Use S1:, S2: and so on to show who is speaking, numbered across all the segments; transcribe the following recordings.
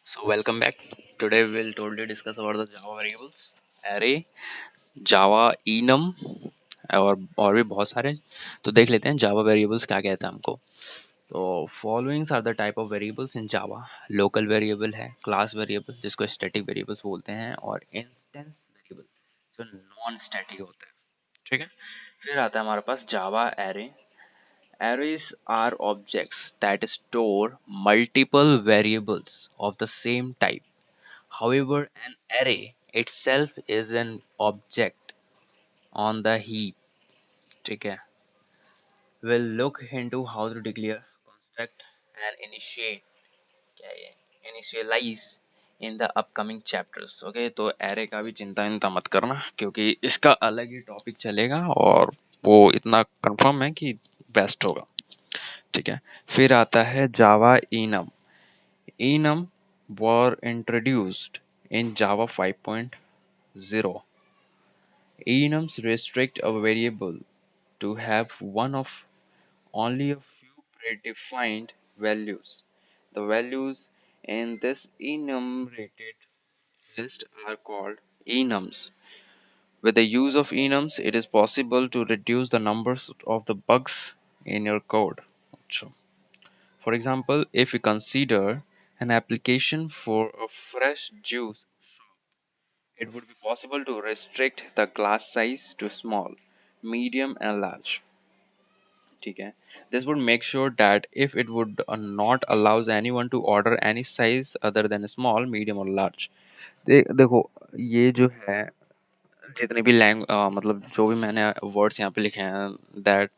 S1: So welcome back. Today we'll totally discuss about the Java variables, array, Java enum और भी बहुत सारे। तो देख लेते हैं जावा वेरिएबल्स क्या कहता है हमको। तो followings are the type of variables in Java. Local variable है, क्लास वेरिएबल जिसको स्टैटिक वेरिएबल्स बोलते हैं, और इंस्टेंस वेरिएबल जो नॉन स्टैटिक होता है। ठीक है। फिर आता है हमारे पास Java array. Arrays are objects that store multiple variables of the same type. However, an array itself is an object on the heap. ठीक है. We'll look into how to declare, construct and initiate क्या है ये initialize in the upcoming chapters. Okay, तो array का भी चिंता मत करना क्योंकि इसका अलग ही टॉपिक चलेगा और वो इतना कंफर्म है कि बेस्ट होगा। ठीक है। फिर आता है जावा enum. Enum were introduced in Java 5.0. Enums restrict a variable to have one of only a few predefined values. The values in this enumerated list are called enums. With the use of enums, it is possible to reduce the numbers of the bugs in your code. So, for example, if we consider an application for a fresh juice shop, it would be possible to restrict the glass size to small, medium, and large. Okay. This would make sure that if it would not allows anyone to order any size other than small, medium or large. देखो ये जो है जितने भी मतलब जो भी मैंने वर्ड्स यहाँ पे लिखे हैं that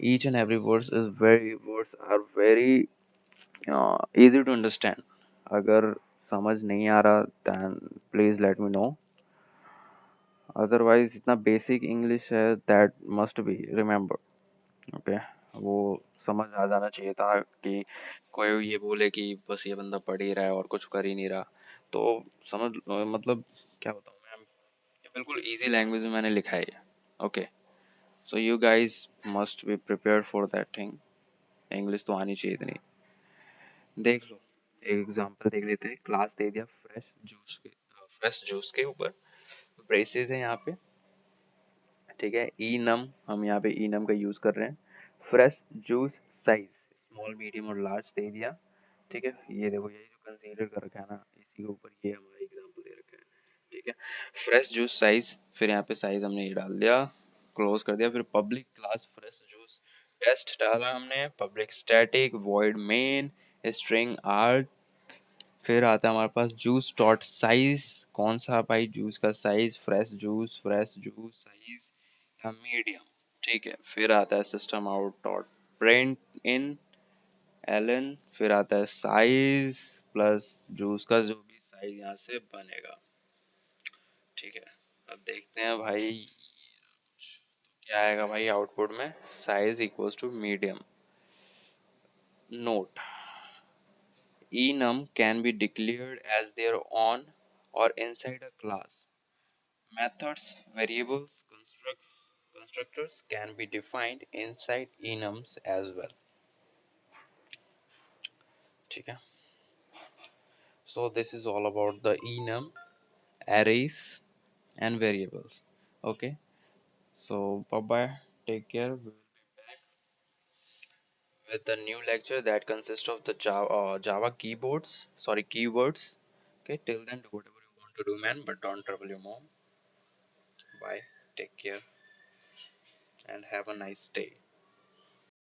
S1: each and every words are very easy to understand. अगर समझ नहीं आ रहा then please let me know. Otherwise इतना बेसिक इंग्लिश है that must be remember. Okay. वो समझ आ जाना चाहिए था कि कोई ये बोले कि बस ये बंदा पढ़ ही रहा है और कुछ कर ही नहीं रहा। तो समझ मतलब क्या बताऊँ मैं, ये बिल्कुल इजी लैंग्वेज में मैंने लिखा है ये। Okay. So you guys must be prepared for that thing. English तो आनी चाहिए इतनी। देख लो, एक एग्जांपल देख लेते हैं। क्लास दे दिया फ्रेश जूस के ऊपर ब्रेसेस है यहाँ पे। ठीक है। ई नम हम यहाँ पे ई नम का यूज कर रहे हैं। Fresh juice size small medium और लार्ज दे दिया। ठीक है। ये देखो यही जो कंसीडर कर रखा है ना, इसी के ऊपर ये हमारा एग्जांपल दे रखा है। ठीक है। फ्रेश जूस साइज, फिर यहाँ पे साइज हमने ये डाल दिया, क्लोज कर दिया। फिर public class fresh juice test डाला हमने, public static void main string R. फिर आता है हमारे पास जूस डॉट साइज। कौन सा भाई जूस का साइज, फ्रेश जूस साइज या मीडियम। ठीक है। फिर आता है system out dot print in LN. फिर आता है साइज प्लस जूस का जो भी साइज यहाँ से बनेगा। ठीक है। अब देखते हैं भाई क्या आएगा भाई आउटपुट में। Size equals to medium. Note, enum can be declared as their own or inside a class. Methods, variables, constructors can be defined inside enums as well. ठीक है। So this is all about the enum, arrays and variables. Okay. So bye bye. Take care. We will be back with a new lecture that consists of the Java keyboards. Sorry, keywords. Okay. Till then, do whatever you want to do, man. But don't trouble your mom. Bye. Take care and have a nice day.